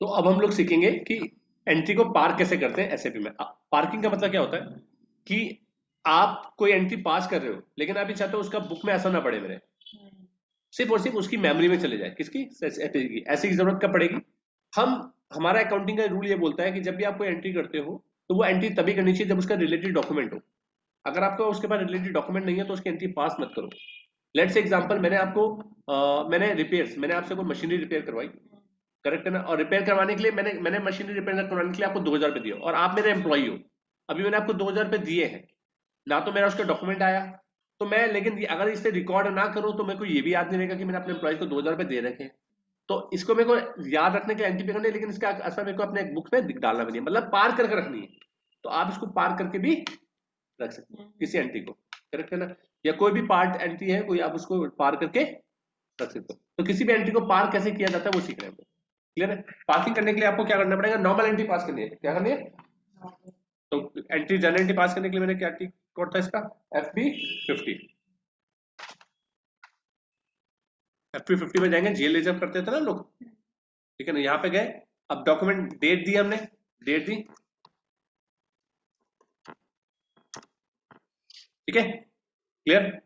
तो अब हम लोग सीखेंगे कि एंट्री को पार कैसे करते हैं एसएपी में। पार्किंग का मतलब क्या होता है कि आप कोई एंट्री पास कर रहे हो लेकिन आप ये चाहते हो उसका बुक में ऐसा ना पड़े मेरे, सिर्फ और सिर्फ उसकी मेमोरी में चले जाए। किसकी? एसएपी की। ऐसी की जरूरत कब पड़ेगी? हम हमारा अकाउंटिंग का रूल ये बोलता है कि जब भी आप कोई एंट्री करते हो तो वो एंट्री तभी करनी चाहिए जब उसका रिलेटेड डॉक्यूमेंट हो। अगर आपका उसके पास रिलेटेड डॉक्यूमेंट नहीं है तो उसकी एंट्री पास मत करो। लेट्स से एग्जांपल, मैंने आपको मैंने आपसे कोई मशीनरी रिपेयर करवाई, करेक्ट है ना? और रिपेयर करवाने के लिए मैंने मैंने मशीनरी रिपेयर करवाने के लिए आपको 2000 रुपये दिए और आप मेरे एम्प्लॉई हो। अभी मैंने आपको 2000 रुपये दिए हैं, ना तो मेरा उसका डॉक्यूमेंट आया, तो मैं लेकिन अगर इसे रिकॉर्ड ना करूं तो मेरे को ये भी याद नहीं रहेगा कि मैंने अपने एम्प्लॉय को 2000 रुपये दे रखे हैं। तो इसको मेरे को याद रखने के एंट्री पे करनी है, लेकिन इसका असर मेरे को अपने बुक में डालना भी नहीं है, मतलब पार करके रखनी है। तो आप इसको पार करके भी रख सकते हैं किसी एंट्री को, करेक्ट है ना? या कोई भी पार्ट एंट्री है कोई, आप उसको पार करके रख सकते हो। तो किसी भी एंट्री को पार कैसे किया जाता है वो सीख रहे हैं। क्लियर है? पार्किंग करने के लिए आपको क्या करना पड़ेगा? नॉर्मल एंट्री पास करनी है। क्या करनी है? तो एंट्री जनरल एंट्री पास करने के लिए मैंने क्या कोड था इसका? FB50। FB50 में जाएंगे, जीएल रिजर्व करते थे ना लोग, ठीक है ना? यहाँ पे गए, अब डॉक्यूमेंट डेट दी हमने, डेट दी, ठीक है, क्लियर?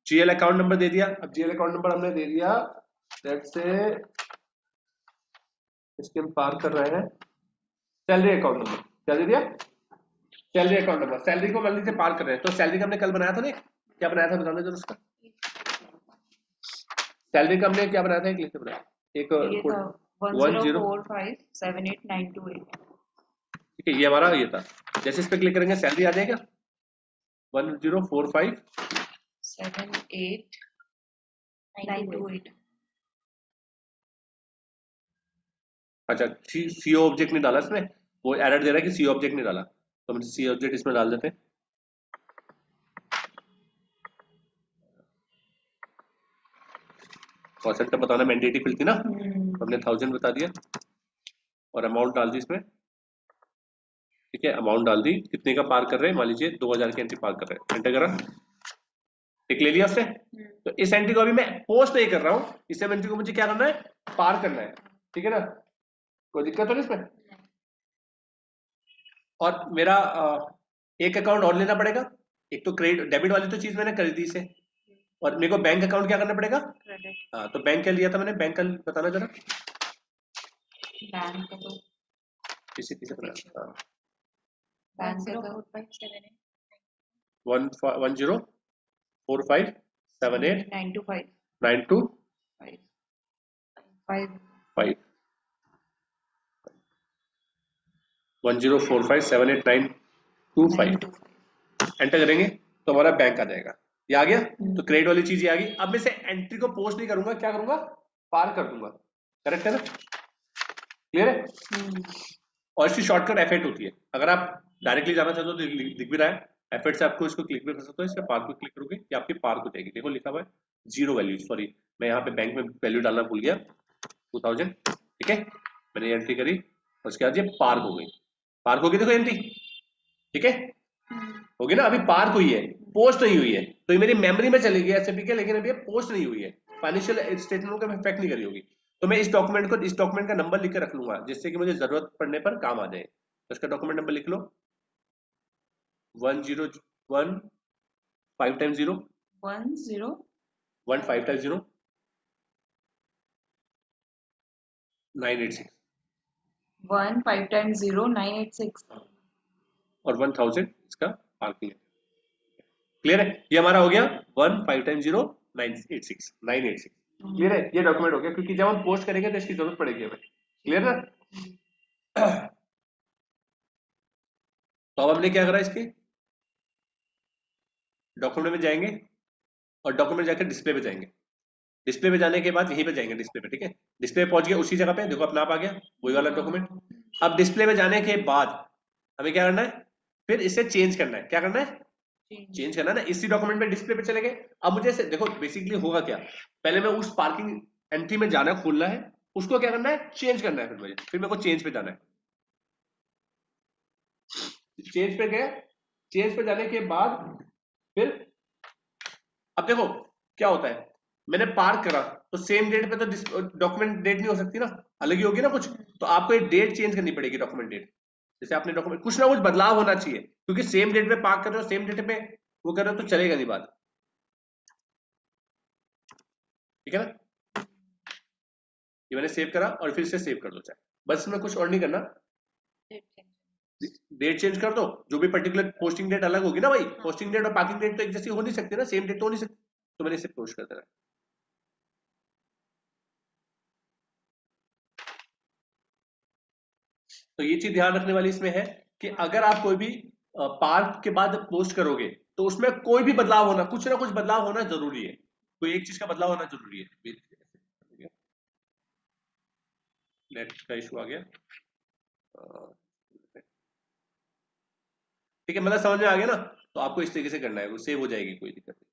जीएल अकाउंट नंबर दे दिया। अब जीएल अकाउंट नंबर हमने दे दिया, लेट्स से इसके हम पार कर रहे हैं सैलरी अकाउंट नंबर। क्या दे दिया? Salary account number. सैलरी को मान लीजिए पार कर रहे हैं, तो सैलरी का हमने कल बनाया था ना, क्या बनाया था बताना जरा उसका। सैलरी का हमने क्या बनाया था, एक लिख के बनाया, एक ये था 10। 10457892 ठीक है, ये हमारा ये था। जैसे इस पे क्लिक करेंगे सैलरी आ जाएगा 1045। 78928। अच्छा, सीओ ऑब्जेक्ट नहीं डाला इसमें, वो एरर दे रहा है कि सीओ ऑब्जेक्ट नहीं डाला, तो हम सीओ ऑब्जेक्ट इसमें डाल देते हैं। कॉस्ट सेंटर बताना मैंडेटरी फिल थी ना, हमने 1000 बता दिया और अमाउंट डाल दी इसमें, ठीक है, अमाउंट डाल दी। कितने का पार कर रहे हैं? मान लीजिए 2000 की एंट्री पार कर रहे हैं, एंटर करा, टिक ले लिया उसने। तो इस एंट्री को अभी मैं पोस्ट नहीं कर रहा हूं, इस एंट्री को मुझे क्या करना है? पार करना है, ठीक है ना? कोई दिक्कत तो नहीं इसमें? और मेरा एक अकाउंट और लेना पड़ेगा। एक तो क्रेडिट डेबिट वाली तो चीज मैंने कर दी इसे, और मेरे को बैंक अकाउंट क्या करना पड़ेगा? हाँ, तो बैंक क्या लिया था मैंने? बैंक का बताना जरा, बैंक का तो किसी किसी तरह। हाँ, 104578 104578 925 9255। 5 1045789255 एंटर करेंगे तो हमारा बैंक आ जाएगा। ये आ गया। तो क्रेडिट वाली चीज ये आ गई। अब मैं से एंट्री को पोस्ट नहीं करूंगा, क्या करूंगा? पार कर दूंगा, करेक्ट है ना? क्लियर है? और इसकी शॉर्टकट F8 होती है। अगर आप डायरेक्टली जाना चाहते हो तो दिख भी रहा है, F8 से आपको इसको क्लिक भी कर सकते हो। इसका पार को क्लिक करोगे कि आपकी पार को जाएगी। देखो लिखा हुआ है जीरो वैल्यू, सॉरी मैं यहाँ पे बैंक में वैल्यू डालना भूल गया, 2000, ठीक है, मैंने एंट्री करी और उसके बाद ये पार्क हो गई। पार्क हो गई, देखो एंट्री, ठीक है, होगी ना? अभी पार्क हुई है, पोस्ट नहीं हुई है, तो ये मेरी मेमोरी में चली गई एसएपी के, लेकिन अभी ये पोस्ट नहीं हुई है, फाइनेंशियल स्टेटमेंट को इफेक्ट नहीं करी होगी। तो मैं इस डॉक्यूमेंट का नंबर लिख के रख लूंगा जिससे कि मुझे जरूरत पड़ने पर काम आ जाए। तो इसका डॉक्यूमेंट नंबर लिख लो, 101 5 टाइम 0 1 5 टाइम 0 986 1 5 times 0 986 और 1000 इसका पार्किंग है। क्लियर है? ये हमारा हो गया 1 5 टाइम 0 986 986। क्लियर है? ये डॉक्यूमेंट हो गया, क्योंकि जब हम पोस्ट करेंगे तो इसकी जरूरत पड़ेगी हमें। क्लियर ना? तो अब हमने क्या करा, इसके डॉक्यूमेंट में जाएंगे और डॉक्यूमेंट जाकर डिस्प्ले पे जाएंगे। डिस्प्ले पे जाने के बाद यहीं पे जाएंगे डिस्प्ले पे, ठीक है, डिस्प्ले पे पहुंच गए उसी जगह पे, देखो अपना आप आ गया वही वाला डॉक्यूमेंट। अब डिस्प्ले पे जाने के बाद हमें क्या करना है? फिर इसे चेंज करना है। क्या करना है? चेंज करना है ना। इसी डॉक्यूमेंट पे डिस्प्ले पे चले गए। अब मुझे देखो बेसिकली होगा क्या, पहले मैं उस पार्किंग एंट्री में जाना खोलना है, उसको क्या करना है? चेंज करना है। फिर मेरे को चेंज पे जाना है। चेंज पे गए, चेंज पे जाने के बाद फिर अब देखो क्या होता है, मैंने पार्क करा तो सेम डेट पे तो डॉक्यूमेंट डेट नहीं हो सकती ना, अलग ही होगी ना कुछ। तो आपको एक डेट चेंज करनी पड़ेगी, डॉक्यूमेंट डेट। जैसे आपने डॉक्यूमेंट कुछ ना कुछ बदलाव होना चाहिए, क्योंकि सेम डेट पे पार्क कर रहे हो, सेम डेट पे वो कर रहे हो, तो चलेगा नहीं बात। ठीक है ना, ये मैंने सेव करा और फिर से सेव कर दो चाहे, बस इसमें कुछ और नहीं करना। डेट चेंज कर दो, जो भी पर्टिकुलर पोस्टिंग डेट अलग होगी ना भाई, पोस्टिंग डेट और पार्किंग डेट तो एक जैसी हो नहीं सकती ना, सेम डेट तो हो नहीं सकती, तो मैंने इसे पोस्ट कर देना। तो ये चीज ध्यान रखने वाली इसमें है कि अगर आप कोई भी पार्क के बाद पोस्ट करोगे तो उसमें कोई भी बदलाव होना, कुछ ना कुछ बदलाव होना जरूरी है, कोई एक चीज का बदलाव होना जरूरी है। नेट का इशू आ गया, ठीक है, मतलब समझ में आ गया ना। तो आपको इस तरीके से करना है, वो सेव हो जाएगी, कोई दिक्कत नहीं।